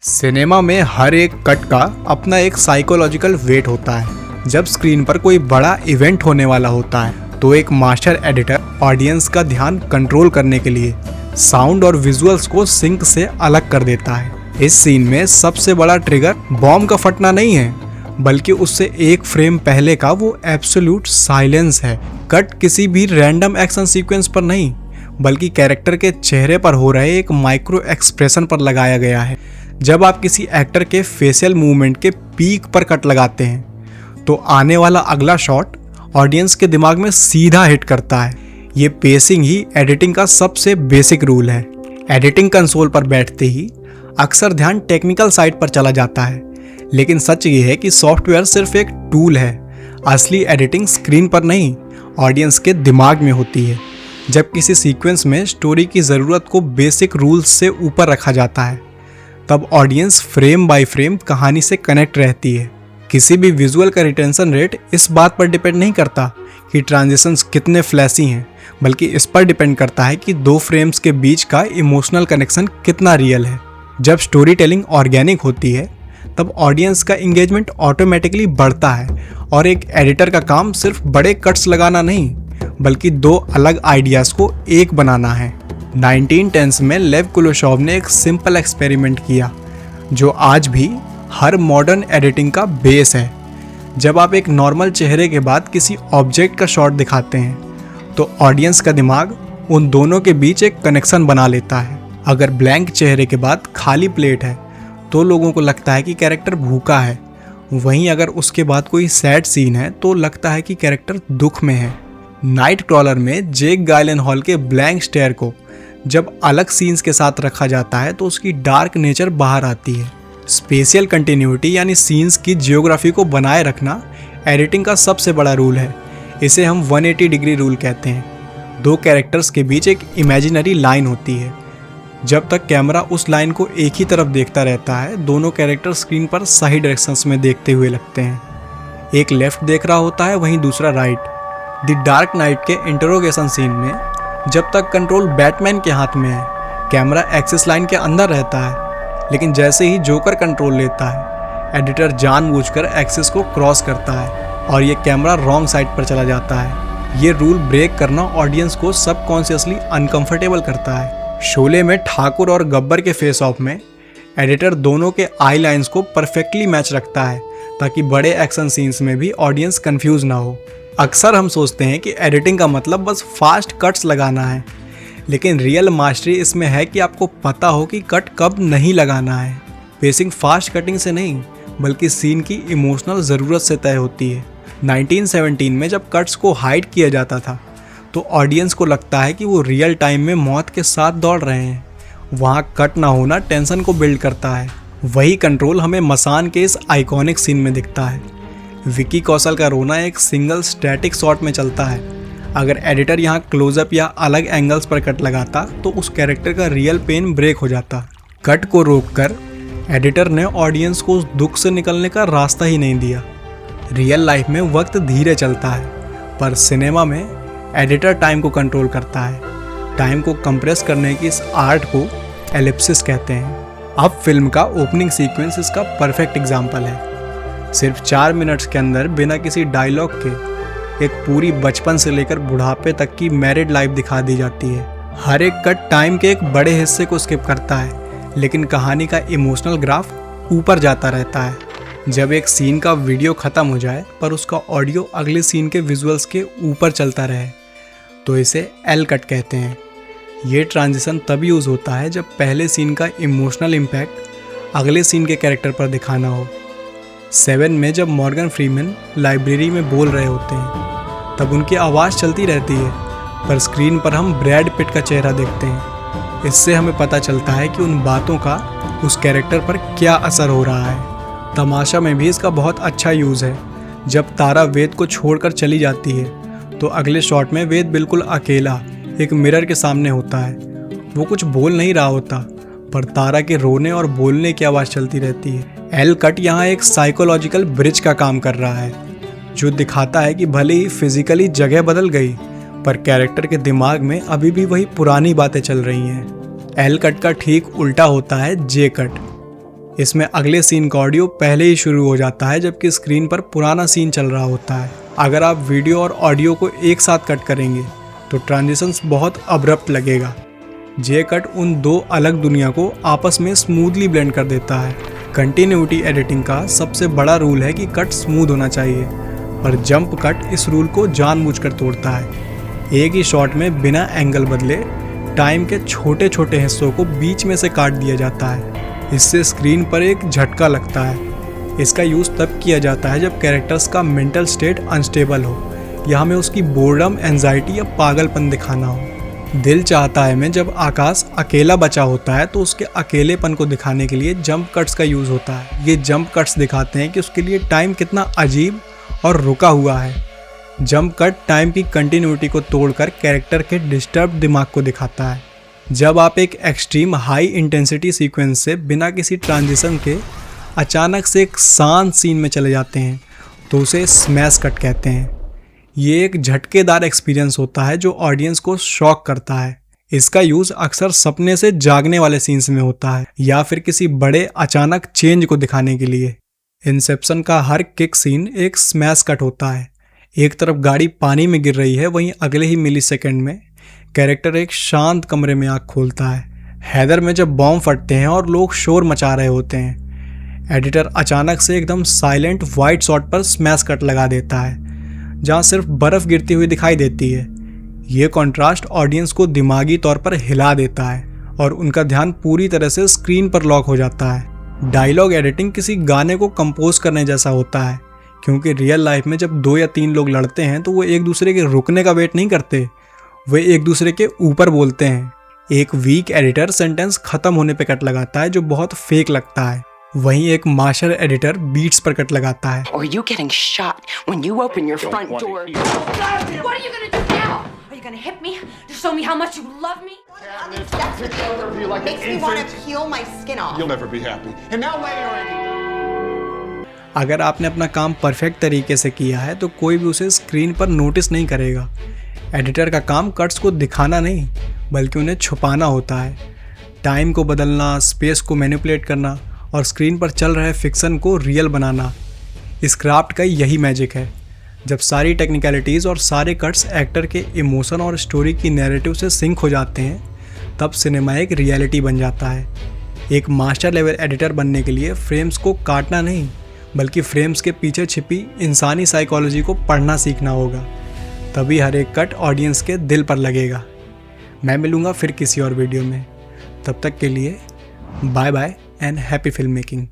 Cinema में हर एक cut का अपना एक साइकोलॉजिकल वेट होता है। जब स्क्रीन पर कोई बड़ा इवेंट होने वाला होता है तो एक मास्टर एडिटर ऑडियंस का ध्यान कंट्रोल करने के लिए साउंड और विजुअल्स को सिंक से अलग कर देता है। इस सीन में सबसे बड़ा ट्रिगर बॉम्ब का फटना नहीं है, बल्कि उससे एक फ्रेम पहले का वो एब्सोल्यूट साइलेंस है। कट किसी भी रैंडम एक्शन सीक्वेंस पर नहीं, बल्कि कैरेक्टर के चेहरे पर हो रहे एक माइक्रो एक्सप्रेशन पर लगाया गया है। जब आप किसी एक्टर के फेशियल मूवमेंट के पीक पर कट लगाते हैं तो आने वाला अगला शॉट ऑडियंस के दिमाग में सीधा हिट करता है। ये पेसिंग ही एडिटिंग का सबसे बेसिक रूल है। एडिटिंग कंसोल पर बैठते ही अक्सर ध्यान टेक्निकल साइड पर चला जाता है, लेकिन सच ये है कि सॉफ्टवेयर सिर्फ एक टूल है। असली एडिटिंग स्क्रीन पर नहीं, ऑडियंस के दिमाग में होती है। जब किसी सीक्वेंस में स्टोरी की ज़रूरत को बेसिक रूल्स से ऊपर रखा जाता है, तब ऑडियंस फ्रेम बाय फ्रेम कहानी से कनेक्ट रहती है। किसी भी विजुअल का रिटेंशन रेट इस बात पर डिपेंड नहीं करता कि ट्रांजिशंस कितने फ्लैशी हैं, बल्कि इस पर डिपेंड करता है कि दो फ्रेम्स के बीच का इमोशनल कनेक्शन कितना रियल है। जब स्टोरी टेलिंग ऑर्गेनिक होती है तब ऑडियंस का इंगेजमेंट ऑटोमेटिकली बढ़ता है, और एक एडिटर का काम सिर्फ बड़े कट्स लगाना नहीं, बल्कि दो अलग आइडियाज़ को एक बनाना है। 1910s में लेव कुलोशॉव ने एक सिंपल एक्सपेरिमेंट किया जो आज भी हर मॉडर्न एडिटिंग का बेस है। जब आप एक नॉर्मल चेहरे के बाद किसी ऑब्जेक्ट का शॉट दिखाते हैं तो ऑडियंस का दिमाग उन दोनों के बीच एक कनेक्शन बना लेता है। अगर ब्लैंक चेहरे के बाद खाली प्लेट है तो लोगों को लगता है कि कैरेक्टर भूखा है, वहीं अगर उसके बाद कोई सैड सीन है तो लगता है कि कैरेक्टर दुख में है। नाइट क्रॉलर में जेक गाइलेनहॉल के ब्लैंक स्टेयर को जब अलग सीन्स के साथ रखा जाता है तो उसकी डार्क नेचर बाहर आती है। स्पेशियल कंटिन्यूटी यानी सीन्स की जियोग्राफी को बनाए रखना एडिटिंग का सबसे बड़ा रूल है। इसे हम 180 डिग्री रूल कहते हैं। दो कैरेक्टर्स के बीच एक इमेजिनरी लाइन होती है। जब तक कैमरा उस लाइन को एक ही तरफ देखता रहता है, दोनों कैरेक्टर स्क्रीन पर सही डायरेक्शंस में देखते हुए लगते हैं। एक लेफ्ट देख रहा होता है, वहीं दूसरा राइट। द डार्क नाइट के इंटरोगेशन सीन में जब तक कंट्रोल बैटमैन के हाथ में है, कैमरा एक्सिस लाइन के अंदर रहता है, लेकिन जैसे ही जोकर कंट्रोल लेता है, एडिटर जानबूझकर एक्सिस को क्रॉस करता है और ये कैमरा रॉन्ग साइड पर चला जाता है। ये रूल ब्रेक करना ऑडियंस को सबकॉन्शियसली अनकंफर्टेबल करता है। शोले में ठाकुर और गब्बर के फेस ऑफ में एडिटर दोनों के आई लाइंस को परफेक्टली मैच रखता है ताकि बड़े एक्शन सीन्स में भी ऑडियंस कंफ्यूज ना हो। अक्सर हम सोचते हैं कि एडिटिंग का मतलब बस फास्ट कट्स लगाना है, लेकिन रियल मास्टरी इसमें है कि आपको पता हो कि कट कब नहीं लगाना है। पेसिंग फास्ट कटिंग से नहीं, बल्कि सीन की इमोशनल ज़रूरत से तय होती है। 1917 में जब कट्स को हाइड किया जाता था तो ऑडियंस को लगता है कि वो रियल टाइम में मौत के साथ दौड़ रहे हैं। वहाँ कट ना होना टेंशन को बिल्ड करता है। वही कंट्रोल हमें मसान के इस आइकॉनिक सीन में दिखता है। विकी कौशल का रोना एक सिंगल स्टैटिक शॉट में चलता है। अगर एडिटर यहाँ क्लोजअप या अलग एंगल्स पर कट लगाता तो उस कैरेक्टर का रियल पेन ब्रेक हो जाता। कट को रोककर एडिटर ने ऑडियंस को उस दुख से निकलने का रास्ता ही नहीं दिया। रियल लाइफ में वक्त धीरे चलता है, पर सिनेमा में एडिटर टाइम को कंट्रोल करता है। टाइम को कंप्रेस करने की इस आर्ट को एलिप्सिस कहते हैं। अब फिल्म का ओपनिंग सीक्वेंस इसका परफेक्ट एग्जाम्पल है। सिर्फ 4 मिनट्स के अंदर बिना किसी डायलॉग के एक पूरी बचपन से लेकर बुढ़ापे तक की मैरिड लाइफ दिखा दी जाती है। हर एक कट टाइम के एक बड़े हिस्से को स्किप करता है, लेकिन कहानी का इमोशनल ग्राफ ऊपर जाता रहता है। जब एक सीन का वीडियो ख़त्म हो जाए पर उसका ऑडियो अगले सीन के विजुअल्स के ऊपर चलता रहे तो इसे एल कट कहते हैं। ये ट्रांजिशन तब यूज़ होता है जब पहले सीन का इमोशनल इम्पैक्ट अगले सीन के कैरेक्टर पर दिखाना हो। 7 में जब मॉर्गन फ्रीमैन लाइब्रेरी में बोल रहे होते हैं तब उनकी आवाज़ चलती रहती है, पर स्क्रीन पर हम ब्रैड पिट का चेहरा देखते हैं। इससे हमें पता चलता है कि उन बातों का उस कैरेक्टर पर क्या असर हो रहा है। तमाशा में भी इसका बहुत अच्छा यूज़ है। जब तारा वेद को छोड़कर चली जाती है तो अगले शॉट में वेद बिल्कुल अकेला एक मिरर के सामने होता है। वो कुछ बोल नहीं रहा होता, पर तारा के रोने और बोलने की आवाज़ चलती रहती है। एल कट यहाँ एक साइकोलॉजिकल ब्रिज का काम कर रहा है, जो दिखाता है कि भले ही फिजिकली जगह बदल गई, पर कैरेक्टर के दिमाग में अभी भी वही पुरानी बातें चल रही हैं। एल कट का ठीक उल्टा होता है जे कट। इसमें अगले सीन का ऑडियो पहले ही शुरू हो जाता है जबकि स्क्रीन पर पुराना सीन चल रहा होता है। अगर आप वीडियो और ऑडियो को एक साथ कट करेंगे तो ट्रांजिशंस बहुत अब्रप्ट लगेगा। ये कट उन दो अलग दुनिया को आपस में स्मूथली ब्लेंड कर देता है। कंटिन्यूटी एडिटिंग का सबसे बड़ा रूल है कि कट स्मूथ होना चाहिए, पर जंप कट इस रूल को जानबूझकर तोड़ता है। एक ही शॉट में बिना एंगल बदले टाइम के छोटे छोटे हिस्सों को बीच में से काट दिया जाता है। इससे स्क्रीन पर एक झटका लगता है। इसका यूज़ तब किया जाता है जब कैरेक्टर्स का मेंटल स्टेट अनस्टेबल हो या हमें उसकी बोर्डम, एंजाइटी या पागलपन दिखाना हो। दिल चाहता है में जब आकाश अकेला बचा होता है तो उसके अकेलेपन को दिखाने के लिए जंप कट्स का यूज़ होता है। ये जंप कट्स दिखाते हैं कि उसके लिए टाइम कितना अजीब और रुका हुआ है। जंप कट टाइम की कंटिन्यूटी को तोड़कर कैरेक्टर के डिस्टर्ब दिमाग को दिखाता है। जब आप एक एक्सट्रीम हाई इंटेंसिटी सीक्वेंस से बिना किसी ट्रांजिशन के अचानक से एक शांत सीन में चले जाते हैं तो उसे स्मैश कट कहते हैं। ये एक झटकेदार एक्सपीरियंस होता है जो ऑडियंस को शॉक करता है। इसका यूज़ अक्सर सपने से जागने वाले सीन्स में होता है या फिर किसी बड़े अचानक चेंज को दिखाने के लिए। इंसेप्शन का हर किक सीन एक स्मैश कट होता है। एक तरफ गाड़ी पानी में गिर रही है, वहीं अगले ही मिलीसेकंड में कैरेक्टर एक शांत कमरे में आँख खोलता है। हैदर में जब बॉम्ब फटते हैं और लोग शोर मचा रहे होते हैं, एडिटर अचानक से एकदम साइलेंट वाइट शॉट पर स्मैश कट लगा देता है जहाँ सिर्फ बर्फ़ गिरती हुई दिखाई देती है। ये कॉन्ट्रास्ट ऑडियंस को दिमागी तौर पर हिला देता है और उनका ध्यान पूरी तरह से स्क्रीन पर लॉक हो जाता है। डायलॉग एडिटिंग किसी गाने को कंपोज करने जैसा होता है, क्योंकि रियल लाइफ में जब 2 या 3 लोग लड़ते हैं तो वो एक दूसरे के रुकने का वेट नहीं करते, वे एक दूसरे के ऊपर बोलते हैं। एक वीक एडिटर सेंटेंस खत्म होने पे कट लगाता है जो बहुत फेक लगता है, वहीं एक मास्टर एडिटर बीट्स पर कट लगाता है। Or you getting shot when you open your front door. What are you gonna do now? Are you gonna hit me to show me how much you love me? That's what makes me want to peel my skin off. You'll never be happy. And now later. अगर आपने अपना काम perfect तरीके से किया है तो कोई भी उसे स्क्रीन पर नोटिस नहीं करेगा। एडिटर का काम कट्स को दिखाना नहीं बल्कि उन्हें छुपाना होता है। टाइम को बदलना, स्पेस को मैनिपुलेट करना और स्क्रीन पर चल रहे फिक्सन को रियल बनाना, इस क्राफ्ट का यही मैजिक है। जब सारी टेक्निकलिटीज़ और सारे कट्स एक्टर के इमोशन और स्टोरी की नैरेटिव से सिंक हो जाते हैं तब सिनेमा एक रियलिटी बन जाता है। एक मास्टर लेवल एडिटर बनने के लिए फ्रेम्स को काटना नहीं बल्कि फ्रेम्स के पीछे छिपी इंसानी साइकोलॉजी को पढ़ना सीखना होगा, तभी हर एक कट ऑडियंस के दिल पर लगेगा। मैं मिलूँगा फिर किसी और वीडियो में, तब तक के लिए bye bye and happy film making.